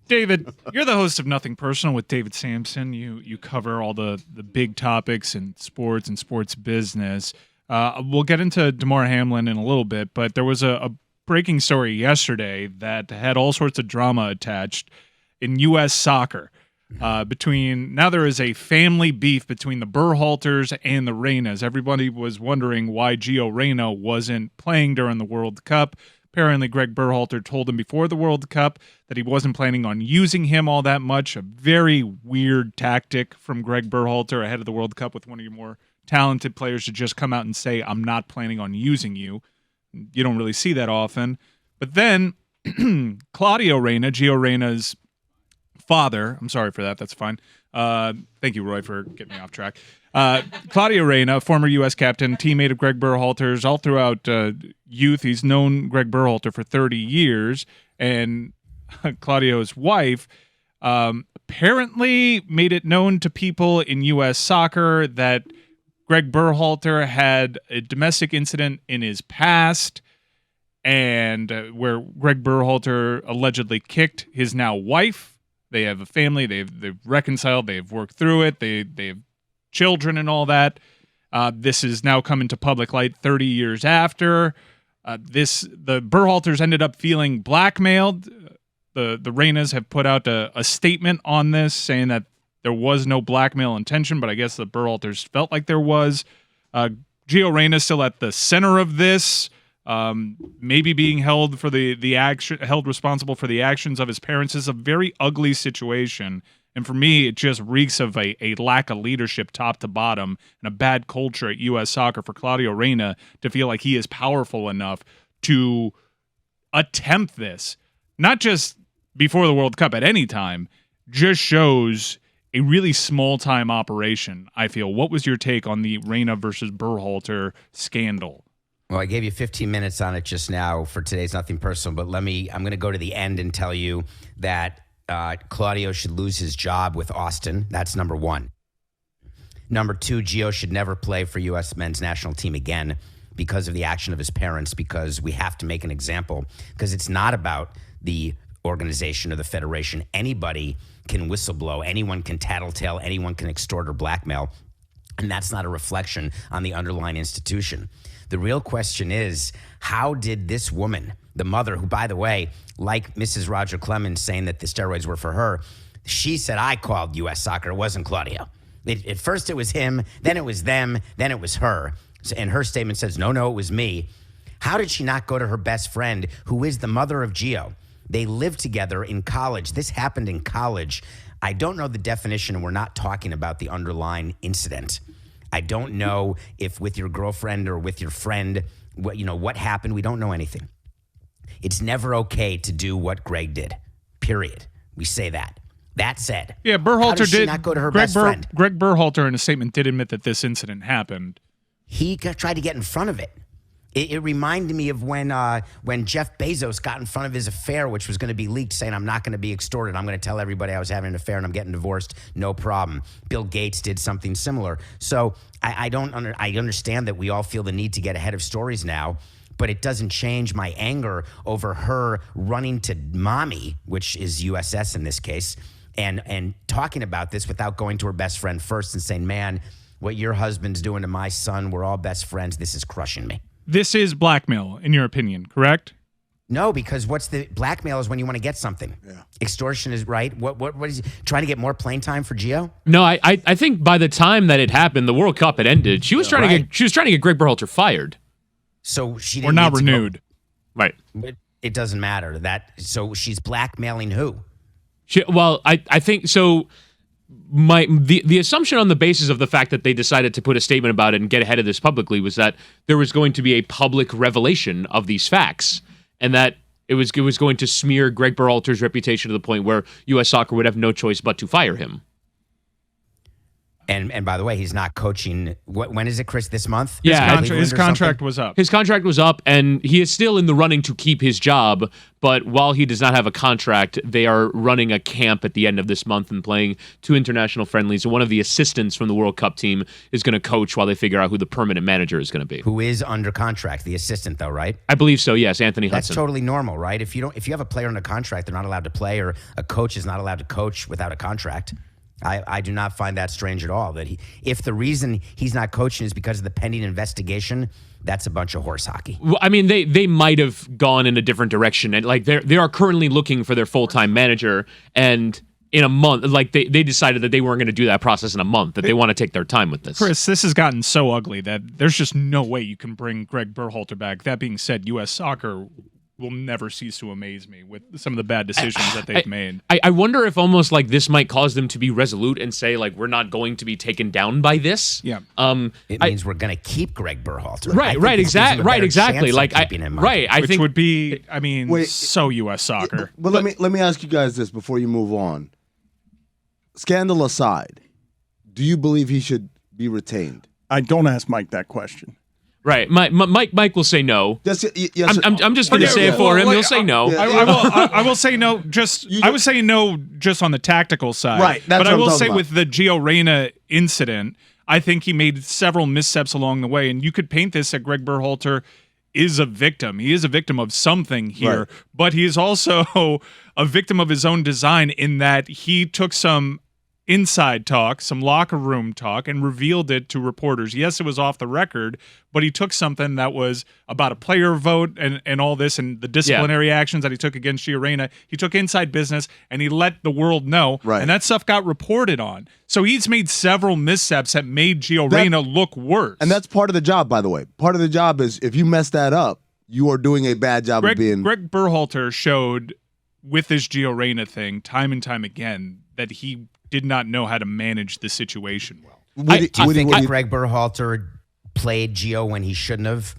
David, you're the host of Nothing Personal with David Sampson. You cover all the big topics in sports and sports business. We'll get into Damar Hamlin in a little bit, but there was a breaking story yesterday that had all sorts of drama attached in U.S. soccer. Now there is a family beef between the Berhalters and the Reynas. Everybody was wondering why Gio Reyna wasn't playing during the World Cup. Apparently, Gregg Berhalter told him before the World Cup that he wasn't planning on using him all that much. A very weird tactic from Gregg Berhalter ahead of the World Cup with one of your more talented players to just come out and say, I'm not planning on using you. You don't really see that often. But then Claudio Reyna, Gio Reyna's father, I'm sorry for that, that's fine. Thank you, Roy, for getting me off track. Claudio Reyna, former U.S. captain, teammate of Gregg Berhalter's all throughout youth. He's known Gregg Berhalter for 30 years, and Claudio's wife apparently made it known to people in U.S. soccer that Gregg Berhalter had a domestic incident in his past, and where Gregg Berhalter allegedly kicked his now wife. They have a family. They've reconciled. They've worked through it. They have children and all that. This is now come into public light 30 years after. The Berhalters ended up feeling blackmailed. The Reynas have put out a statement on this saying that there was no blackmail intention, but I guess the Berhalters felt like there was. Gio Reyna still at the center of this, maybe being held responsible for the actions of his parents. Is a very ugly situation. And for me, it just reeks of a lack of leadership top to bottom and a bad culture at U.S. soccer for Claudio Reyna to feel like he is powerful enough to attempt this. Not just before the World Cup, at any time, just shows a really small-time operation, I feel. What was your take on the Reyna versus Berhalter scandal? Well, I gave you 15 minutes on it just now for today's Nothing Personal, but I'm going to go to the end and tell you that Claudio should lose his job with Austin. That's number one. Number two, Gio should never play for U.S. men's national team again because of the action of his parents, because we have to make an example, because it's not about the organization or the federation. Anybody can whistleblow. Anyone can tattletale. Anyone can extort or blackmail. And that's not a reflection on the underlying institution. The real question is, how did this woman, the mother, who, by the way, like Mrs. Roger Clemens saying that the steroids were for her, she said, I called U.S. soccer. It wasn't Claudio. At first it was him, then it was them, then it was her. And her statement says, no, it was me. How did she not go to her best friend, who is the mother of Gio? They lived together in college. This happened in college. I don't know the definition, and we're not talking about the underlying incident. I don't know if with your girlfriend or with your friend, what happened. We don't know anything. It's never okay to do what Gregg did, period. We say that. That said, yeah, Berhalter how does she did not go to her best friend? Gregg Berhalter in a statement did admit that this incident happened. He tried to get in front of it. It reminded me of when Jeff Bezos got in front of his affair, which was going to be leaked, saying, I'm not going to be extorted. I'm going to tell everybody I was having an affair and I'm getting divorced. No problem. Bill Gates did something similar. So I understand that we all feel the need to get ahead of stories now, but it doesn't change my anger over her running to mommy, which is USS in this case, and talking about this without going to her best friend first and saying, man, what your husband's doing to my son, we're all best friends. This is crushing me. This is blackmail, in your opinion, correct? No, because what's the blackmail is when you want to get something. Yeah. Extortion is right. What is trying to get more playing time for Gio? No, I think by the time that it happened, the World Cup had ended. She was trying to get Gregg Berhalter fired. So she didn't or not renewed. Right. But it doesn't matter. So she's blackmailing who? I think so. The assumption on the basis of the fact that they decided to put a statement about it and get ahead of this publicly was that there was going to be a public revelation of these facts, and that it was going to smear Gregg Berhalter's reputation to the point where U.S. Soccer would have no choice but to fire him. And by the way, he's not coaching. When is it, Chris? This month? Yeah, His contract was up. His contract was up, and he is still in the running to keep his job. But while he does not have a contract, they are running a camp at the end of this month and playing 2 international friendlies. And one of the assistants from the World Cup team is going to coach while they figure out who the permanent manager is going to be. Who is under contract? The assistant, though, right? I believe so. Yes, Anthony That's Hudson. totally normal, right? If you have a player under contract, they're not allowed to play, or a coach is not allowed to coach without a contract. I do not find that strange at all. That if the reason he's not coaching is because of the pending investigation, that's a bunch of horse hockey. Well, I mean, they might have gone in a different direction, and like they are currently looking for their full-time manager, and in a month, like they decided that they weren't going to do that process in a month, that they want to take their time with this. Chris, this has gotten so ugly that there's just no way you can bring Gregg Berhalter back. That being said, U.S. Soccer will never cease to amaze me with some of the bad decisions that they've made. I wonder if almost like this might cause them to be resolute and say like we're not going to be taken down by this. Yeah. It means we're going to keep Gregg Berhalter. Right, exactly. Like I Which think would be, I mean, so U.S. Soccer. But let me ask you guys this before you move on. Scandal aside, do you believe he should be retained? I don't ask Mike that question. right. Mike will say no. Yes, I'm just going to say it for him. He'll say no. I will say no. I would say no just on the tactical side. Right, that's but what I I'm will talking say about. with the Gio Reyna incident, I think he made several missteps along the way, and you could paint this that Gregg Berhalter is a victim. He is a victim of something here, Right. but he is also a victim of his own design in that he took some inside talk, some locker room talk, and revealed it to reporters. Yes, it was off the record, but he took something that was about a player vote and all this and the disciplinary actions that he took against Gio Reyna. He took inside business and he let the world know, Right. and that stuff got reported on. So he's made several missteps that made Gio Reyna look worse. And that's part of the job, by the way. Part of the job is if you mess that up, you are doing a bad job of being. Gregg Berhalter showed with this Gio Reyna thing time and time again that he did not know how to manage the situation well. Do you think that Gregg Berhalter played Gio when he shouldn't have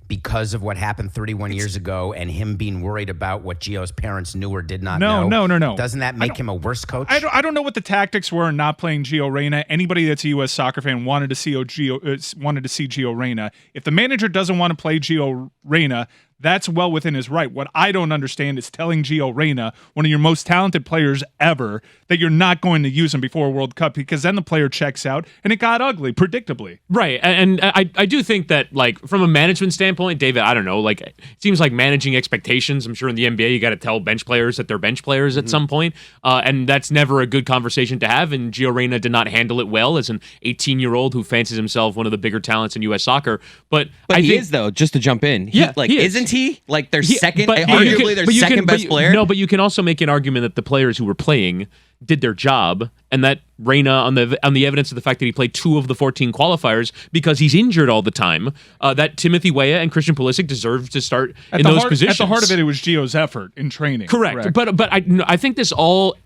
because of what happened 31 years ago and him being worried about what Gio's parents knew or did not know? No. Doesn't that make him a worse coach? I don't know what the tactics were in not playing Gio Reyna. Anybody that's a U.S. soccer fan wanted to see Gio Reyna. If the manager doesn't want to play Gio Reyna, that's well within his right. What I don't understand is telling Gio Reyna, one of your most talented players ever, that you're not going to use him before a World Cup, because then the player checks out and it got ugly, predictably. Right, and I do think that, like, from a management standpoint, David, I don't know, like, it seems like managing expectations. I'm sure in the NBA you got to tell bench players that they're bench players at some point, and that's never a good conversation to have, and Gio Reyna did not handle it well as an 18-year-old who fancies himself one of the bigger talents in U.S. soccer. But I he think, is, though, just to jump in. Yeah, he is. Isn't he? Like, their second, but arguably their second best player? No, but you can also make an argument that the players who were playing did their job, and that Reyna, on the evidence of the fact that he played 2 of the 14 qualifiers because he's injured all the time, that Timothy Weah and Christian Pulisic deserve to start in those positions. At the heart of it was Gio's effort in training. Correct. But I think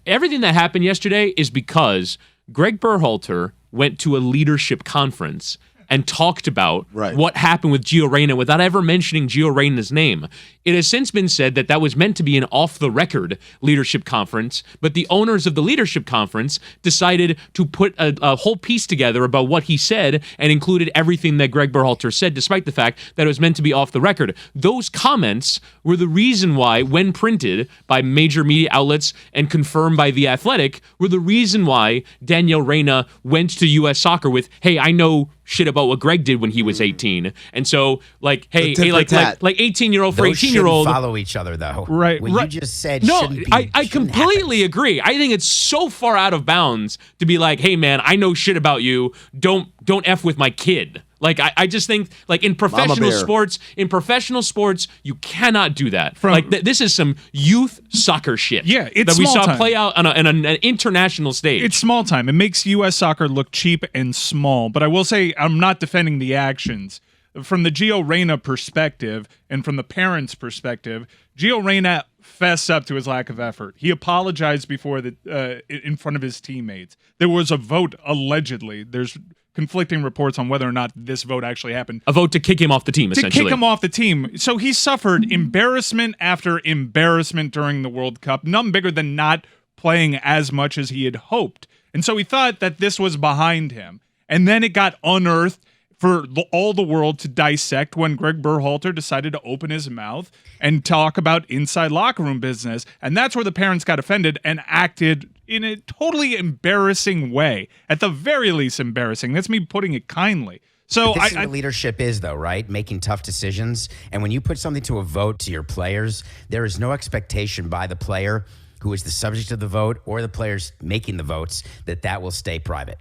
everything that happened yesterday is because Gregg Berhalter went to a leadership conference and talked about what happened with Gio Reyna without ever mentioning Gio Reyna's name. It has since been said that that was meant to be an off-the-record leadership conference, but the owners of the leadership conference decided to put a whole piece together about what he said and included everything that Gregg Berhalter said, despite the fact that it was meant to be off the record. Those comments were the reason why, when printed by major media outlets and confirmed by The Athletic, were the reason why Daniel Reyna went to U.S. Soccer with, hey, I know shit about what Greg did when he was 18. And so, like, hey, like 18-year-old for 18-year-old. Follow each other, though. Right. What you just said No, shouldn't be. I completely agree. I think it's so far out of bounds to be like, hey, man, I know shit about you. Don't F with my kid. Like, I just think, like, in professional sports, you cannot do that. This is some youth soccer shit. Yeah, it's that we small saw time. play out on an international stage. It's small time. It makes U.S. soccer look cheap and small. But I will say, I'm not defending the actions. From the Gio Reyna perspective and from the parents' perspective, Gio Reyna fessed up to his lack of effort. He apologized before in front of his teammates. There was a vote, allegedly. There's conflicting reports on whether or not this vote actually happened. A vote to kick him off the team, essentially. To kick him off the team. So he suffered embarrassment after embarrassment during the World Cup. None bigger than not playing as much as he had hoped. And so he thought that this was behind him. And then it got unearthed for all the world to dissect when Gregg Berhalter decided to open his mouth and talk about inside locker room business. And that's where the parents got offended and acted in a totally embarrassing way. At the very least embarrassing. That's me putting it kindly. So this is what leadership is, though, right? Making tough decisions. And when you put something to a vote to your players, there is no expectation by the player who is the subject of the vote or the players making the votes that will stay private.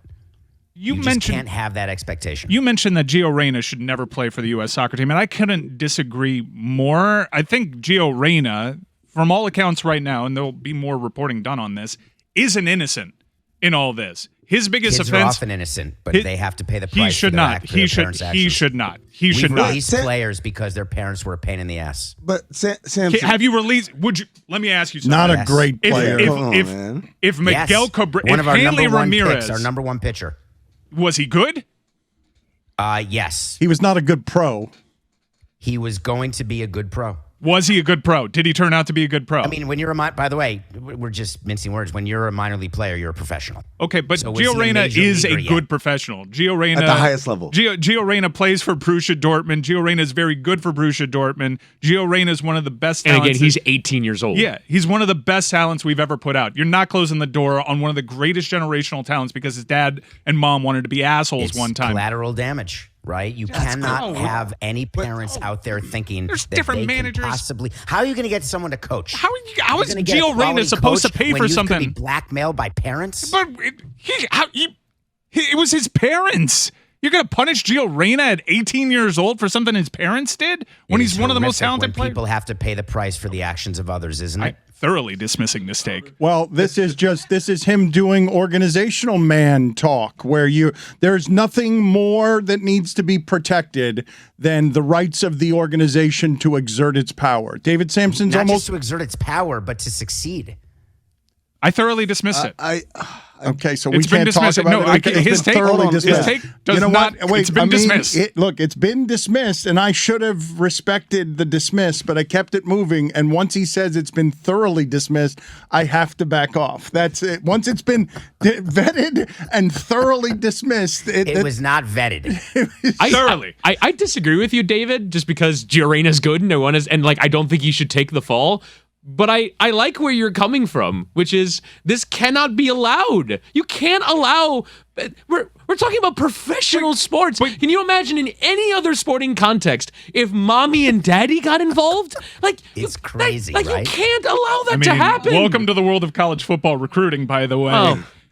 You just can't have that expectation. You mentioned that Gio Reyna should never play for the U.S. soccer team, and I couldn't disagree more. I think Gio Reyna, from all accounts right now, and there'll be more reporting done on this, is an innocent in all this. His biggest Kids offense. are often innocent, but they have to pay the price. He should not. He should not. He should not. Release players because their parents were a pain in the ass. But Sam, have you released? Would you? Let me ask you something. Not a great player. If Miguel Cabrera, one of our Hanley number one Ramirez, picks, our number one pitcher, was he good? Yes. He was not a good pro. He was going to be a good pro. Was he a good pro? Did he turn out to be a good pro? I mean, when you're by the way, we're just mincing words. When you're a minor league player, you're a professional. Okay, but so Gio Reyna is a good professional. Gio Reyna at the highest level. Gio Reyna plays for Borussia Dortmund. Gio Reyna is very good for Borussia Dortmund. Gio Reyna is one of the best talents. And again, he's 18 years old. Yeah, he's one of the best talents we've ever put out. You're not closing the door on one of the greatest generational talents because his dad and mom wanted to be assholes one time. Collateral damage. Right? You cannot have any parents out there thinking there's that different they managers. Can possibly. How are you going to get someone to coach? How is Gio Reyna supposed to pay for something? Could be blackmailed by parents? But it was his parents. You're going to punish Gio Reyna at 18 years old for something his parents did when he's one of the most talented players? People have to pay the price for the actions of others, isn't it? Thoroughly dismissing this take. Well, this is him doing organizational man talk where there's nothing more that needs to be protected than the rights of the organization to exert its power. David Sampson's not almost just to exert its power, but to succeed. I thoroughly dismissed it. Okay, so we can't talk about it. His take does not. It's been dismissed. It's been dismissed, and I should have respected the dismiss, but I kept it moving. And once he says it's been thoroughly dismissed, I have to back off. That's it. Once it's been vetted and thoroughly dismissed, it was not vetted. Thoroughly. I disagree with you, David, just because Gio Reyna's good and I don't think he should take the fall. But I like where you're coming from, which is this cannot be allowed. You can't allow. We're talking about professional sports. Can you imagine in any other sporting context if mommy and daddy got involved? It's crazy, right? You can't allow that to happen. Welcome to the world of college football recruiting, by the way. Oh.